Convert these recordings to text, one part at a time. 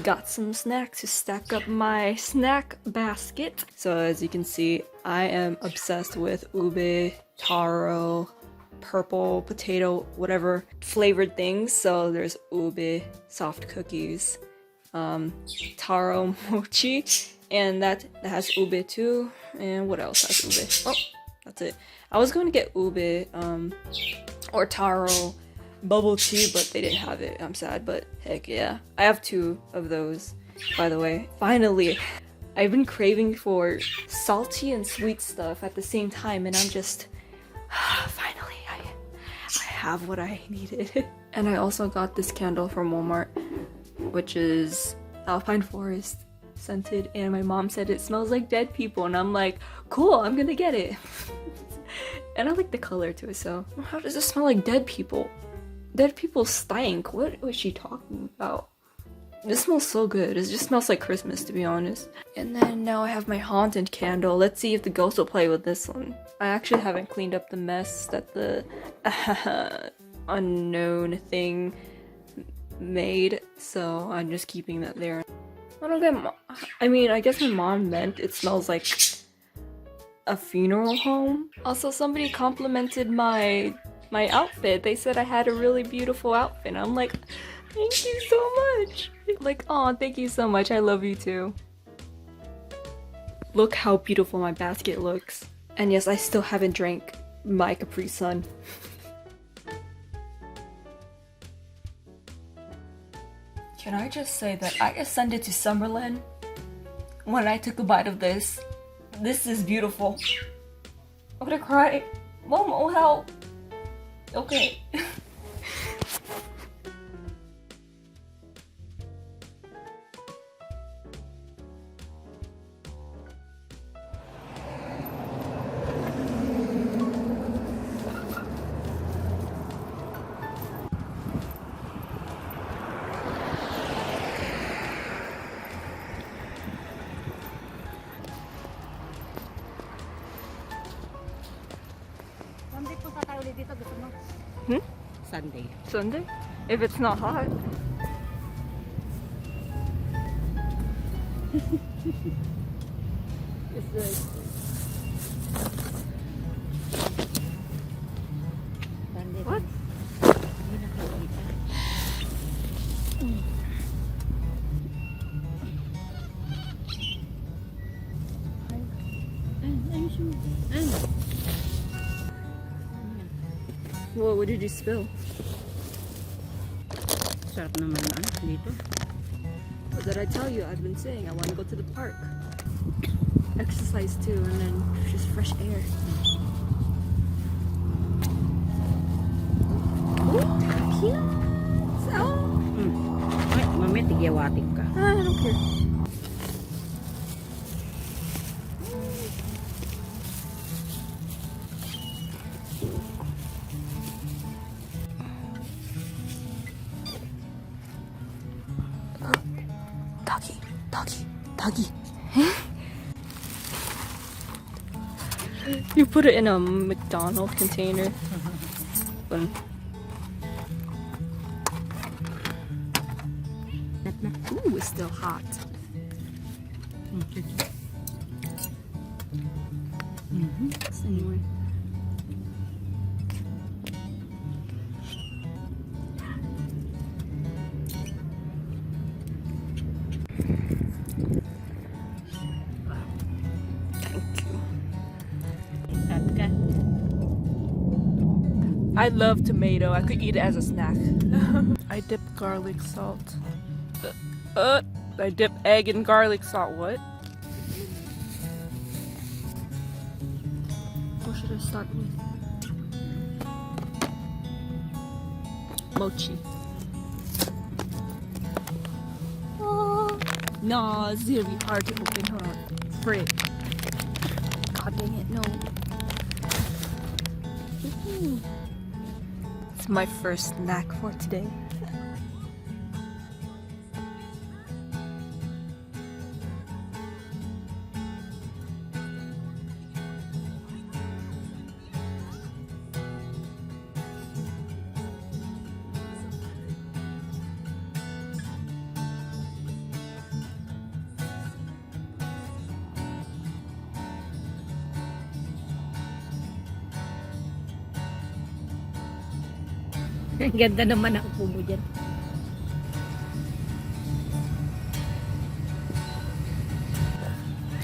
got some snacks to stack up my snack basket. So as you can see, I am obsessed with ube, taro, purple potato, whatever flavored things. So there's ube soft cookies, taro mochi, and that has ube too. And what else has ube? Oh, that's it. I was going to get ube or taro bubble tea, but they didn't have it. I'm sad, but heck yeah. I have 2 of those, by the way. Finally, I've been craving for salty and sweet stuff at the same time, and I'm just finally I have what I needed. And I also got this candle from Walmart, which is Alpine Forest scented, and my mom said it smells like dead people, and I'm like, cool, I'm gonna get it. And I like the color to it, so how does it smell like dead people? Dead people stink. What was she talking about? This smells so good. It just smells like Christmas, to be honest. And then now I have my haunted candle. Let's see if the ghost will play with this one. I actually haven't cleaned up the mess that the unknown thing made, so I'm just keeping that there. I don't get. I mean, I guess my mom meant it smells like a funeral home. Also, somebody complimented my outfit. They said I had a really beautiful outfit. I'm like, thank you so much. Like, oh, thank you so much. I love you too. Look how beautiful my basket looks. And yes, I still haven't drank my Capri Sun. Can I just say that I ascended to Summerlin when I took a bite of this. This is beautiful. I'm gonna cry. Momo, help. Okay. Sunday. Sunday? If it's not hot. It's good. Sunday. What? Hindi nakikita. What did you spill? Sarap naman dito. What did I tell you? I've been saying I want to go to the park. Exercise too, and then just fresh air. Oh, cute! So... Ay, mami, tigyawatik ka. I don't care. Doggy. You put it in a McDonald's container. Fun. Ooh, it's still hot. Anyway. I love tomato. I could eat it as a snack. I dip garlic salt. I dip egg in garlic salt. What? What should I start with? Mochi. Oh, no, it's gonna be hard to open. Hold on. Frick. God dang it, no. It's my first snack for today. Ang ganda naman ang upo mo dyan.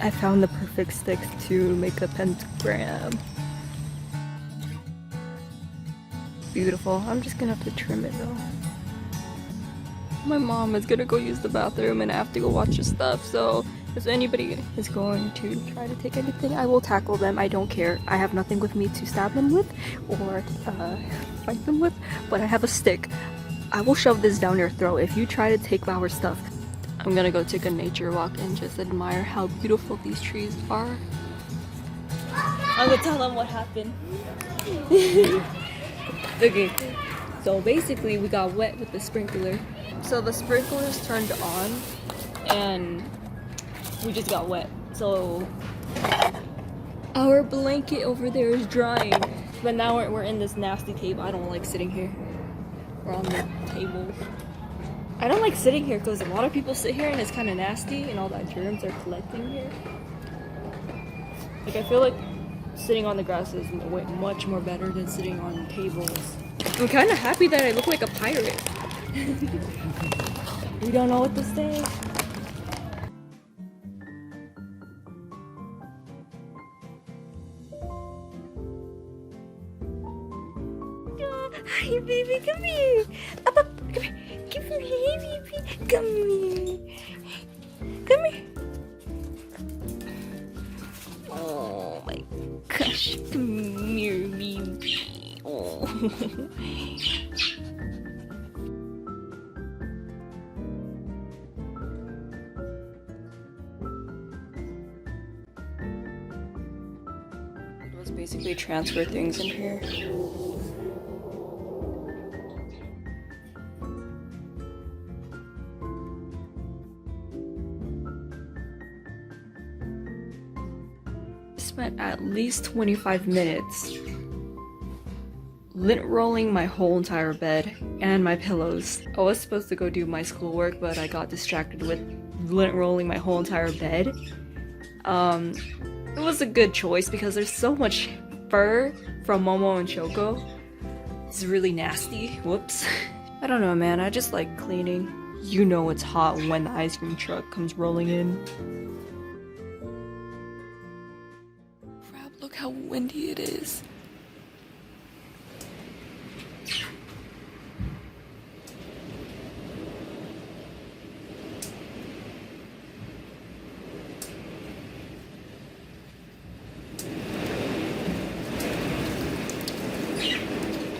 I found the perfect stick to make a pentagram. Beautiful. I'm just gonna have to trim it though. My mom is gonna go use the bathroom and I have to go watch the stuff, so if anybody is going to try to take anything, I will tackle them. I don't care. I have nothing with me to stab them with or fight them with, but I have a stick. I will shove this down your throat if you try to take our stuff. I'm gonna go take a nature walk and just admire how beautiful these trees are. I'm gonna tell them what happened. Okay, so basically we got wet with the sprinkler. So the sprinklers turned on and we just got wet. So our blanket over there is drying. But now we're in this nasty table. I don't like sitting here. We're on the table. I don't like sitting here because a lot of people sit here and it's kind of nasty and all that germs are collecting here. Like I feel like sitting on the grass is much more better than sitting on tables. I'm kind of happy that I look like a pirate. We don't know what to say. Hi baby, come here. Up, come here. Come here, hey baby. Come here. Come here. Oh my gosh, come here, baby. Oh. It was basically transfer things in here. Spent at least 25 minutes lint rolling my whole entire bed and my pillows. I was supposed to go do my schoolwork, but I got distracted with lint rolling my whole entire bed. It was a good choice because there's so much fur from Momo and Choco. It's really nasty. Whoops. I don't know, man. I just like cleaning. You know it's hot when the ice cream truck comes rolling in. Look how windy it is.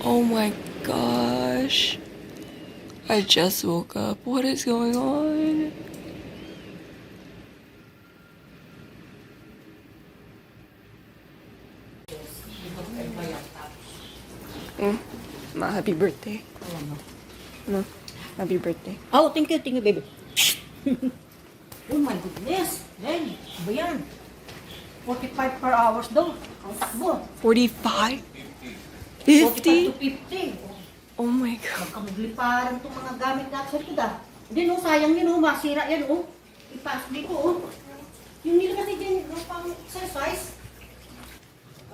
Oh my gosh. I just woke up. What is going on? Ma, happy birthday. No, happy birthday. Oh, thank you, baby. Oh my goodness. Then, ba yan? 45 per hours daw. Ang takbo. 45? 45 50? to 50. Oh my god. Magkamagliparan itong mga gamit natin sa likod ah. Hindi no, sayang yun oh, masira yan oh. Ipasok dito oh. Yung nila kasi dyan, yung pang exercise.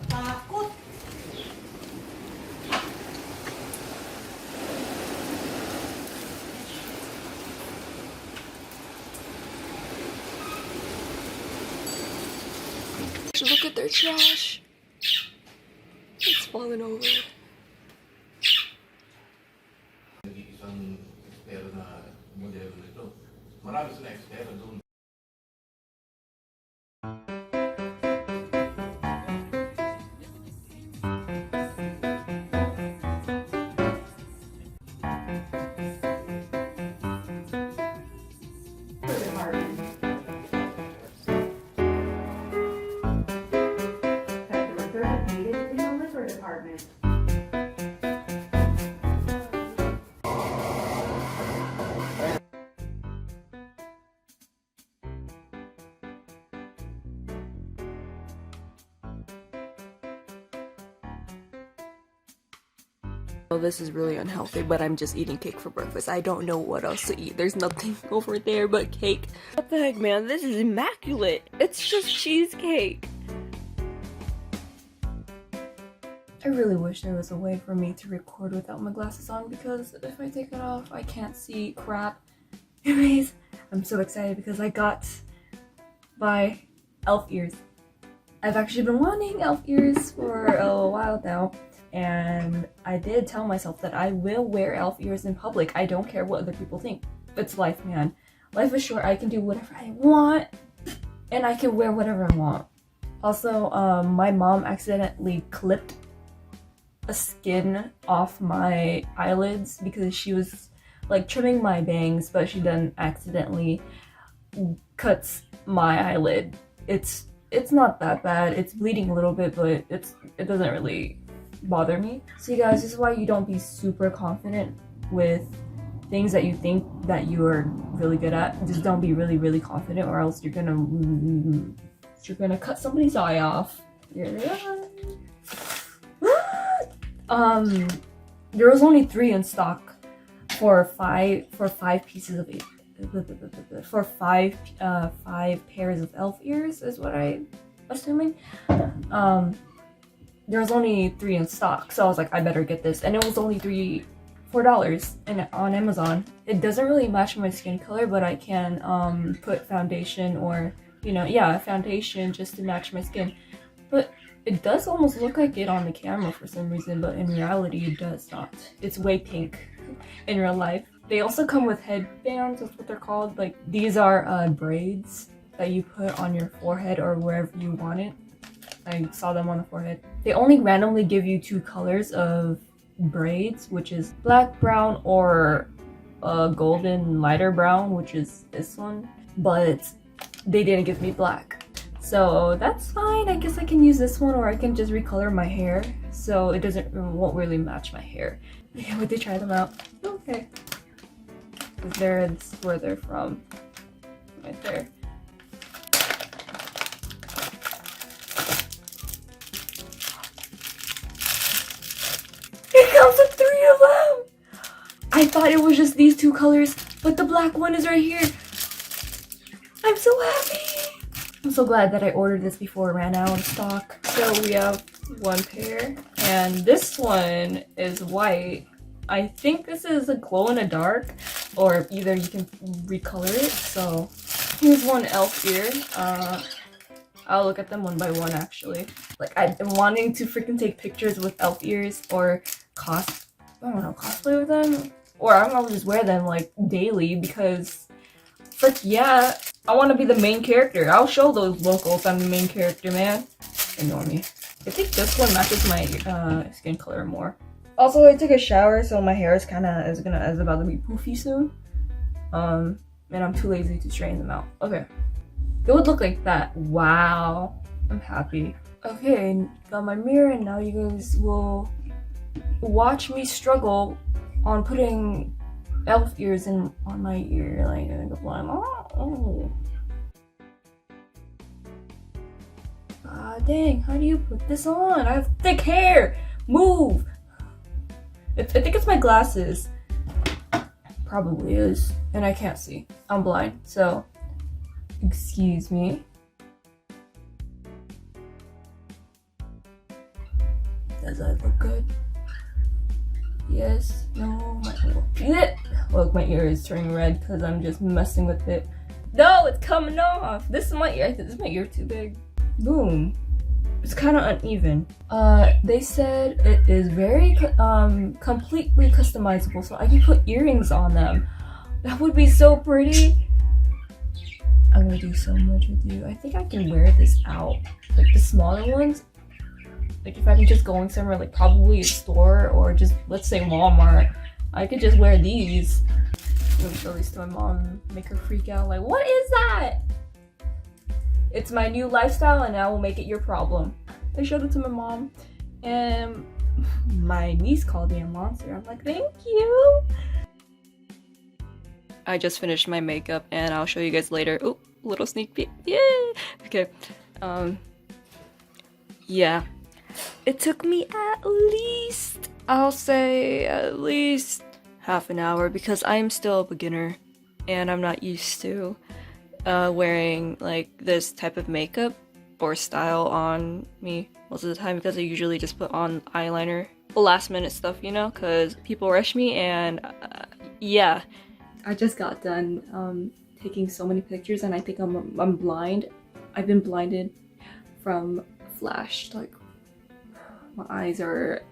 Katakot. Look at their trash. It's falling over. Isang estero na modelo nito. Marami sila estero doon. Well, this is really unhealthy, but I'm just eating cake for breakfast. I don't know what else to eat. There's nothing over there but cake. What the heck, man? This is immaculate. It's just cheesecake. I really wish there was a way for me to record without my glasses on, because if I take it off, I can't see crap. Anyways, I'm so excited because I got my elf ears. I've actually been wanting elf ears for a while now, and I did tell myself that I will wear elf ears in public. I don't care what other people think. It's life, man. Life is short. I can do whatever I want, and I can wear whatever I want. Also, my mom accidentally clipped a skin off my eyelids because she was like trimming my bangs, but she then accidentally cuts my eyelid. It's not that bad. It's bleeding a little bit, but it doesn't really bother me. So you guys, this is why you don't be super confident with things that you think that you are really good at. Just don't be really confident, or else you're gonna cut somebody's eye off. There was only 3 in stock for five pieces of for five pairs of elf ears, is what I'm assuming. There was only 3 in stock, so I was like, I better get this, and it was only $4 on Amazon. It doesn't really match my skin color, but I can put foundation, or foundation just to match my skin. But it does almost look like it on the camera for some reason, but in reality it does not. It's way pink in real life. They also come with headbands, that's what they're called. Like, these are braids that you put on your forehead or wherever you want it. I saw them on the forehead. They only randomly give you 2 colors of braids, which is black, brown, or golden lighter brown, which is this one. But they didn't give me black. So that's fine. I guess I can use this one, or I can just recolor my hair so it won't really match my hair. I can't wait to try them out. Okay. That's where they're from. Right there. It comes with 3 of them! I thought it was just these 2 colors, but the black one is right here. I'm so happy! I'm so glad that I ordered this before it ran out of stock. So we have 1 pair, and this one is white. I think this is a glow in the dark, or either you can recolor it. So here's 1 elf ear. I'll look at them one by one actually. Like, I've been wanting to freaking take pictures with elf ears, or cosplay with them, or I don't know, just wear them like daily, because frick yeah, I want to be the main character. I'll show those locals I'm the main character, man. Ignore me. I think this one matches my skin color more. Also, I took a shower, so my hair is about to be poofy soon. And I'm too lazy to straighten them out. Okay. It would look like that. Wow. I'm happy. Okay, got my mirror, and now you guys will watch me struggle on putting elf ears on my ear. Like, oh. Ah, dang, how do you put this on? I have thick hair! Move! I think it's my glasses. Probably is. And I can't see. I'm blind, so excuse me. Does that look good? Yes, no, look, my ear is turning red because I'm just messing with it. No, it's coming off. This is my ear. Is my ear too big? Boom. It's kind of uneven. They said it is very completely customizable, so I can put earrings on them. That would be so pretty. I'm gonna do so much with you. I think I can wear this out, like the smaller ones. Like, if I'm just going somewhere, like probably a store, or just, let's say, Walmart, I could just wear these. I'm gonna show these to my mom, make her freak out, like, what is that? It's my new lifestyle, and I will make it your problem. I showed it to my mom, and my niece called me a monster. I'm like, thank you! I just finished my makeup, and I'll show you guys later. Ooh, little sneak peek. Yeah! Okay. Yeah. It took me I'll say at least half an hour, because I'm still a beginner and I'm not used to wearing like this type of makeup or style on me most of the time because I usually just put on eyeliner. Last minute stuff, you know, because people rush me and yeah. I just got done taking so many pictures and I think I'm blind. I've been blinded from flash. Like, my eyes are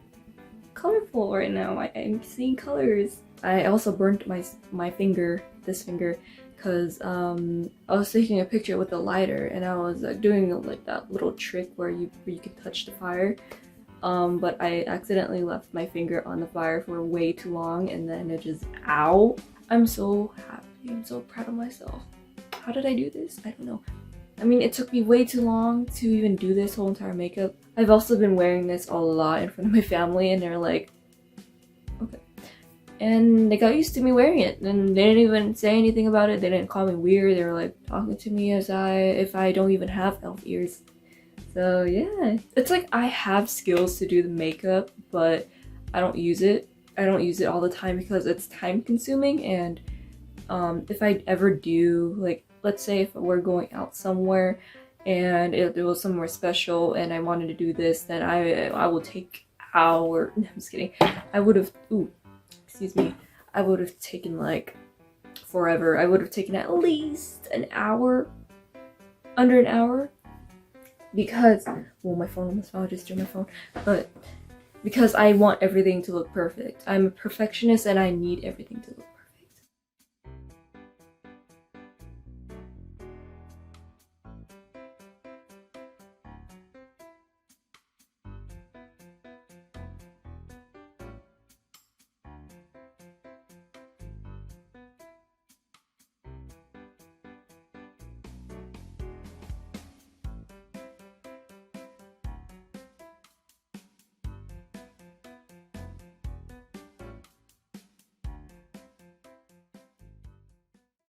colorful right now. I'm seeing colors. I also burnt my finger, this finger, because I was taking a picture with a lighter and I was doing like that little trick where you can touch the fire. But I accidentally left my finger on the fire for way too long and then it just, ow. I'm so happy, I'm so proud of myself. How did I do this? I don't know. I mean, it took me way too long to even do this whole entire makeup. I've also been wearing this a lot in front of my family and they're like, okay. And they got used to me wearing it and they didn't even say anything about it. They didn't call me weird. They were like talking to me as if I don't even have elf ears. So yeah, it's like I have skills to do the makeup, but I don't use it. I don't use it all the time because it's time consuming and if I ever do, like, let's say if we're going out somewhere and it was somewhere special and I wanted to do this, then I will take hours. No, I'm just kidding. I would have, excuse me. I would have taken like forever. I would have taken at least an hour, under an hour. Because, well, my phone almost fell, I just drew my phone, but because I want everything to look perfect. I'm a perfectionist and I need everything to look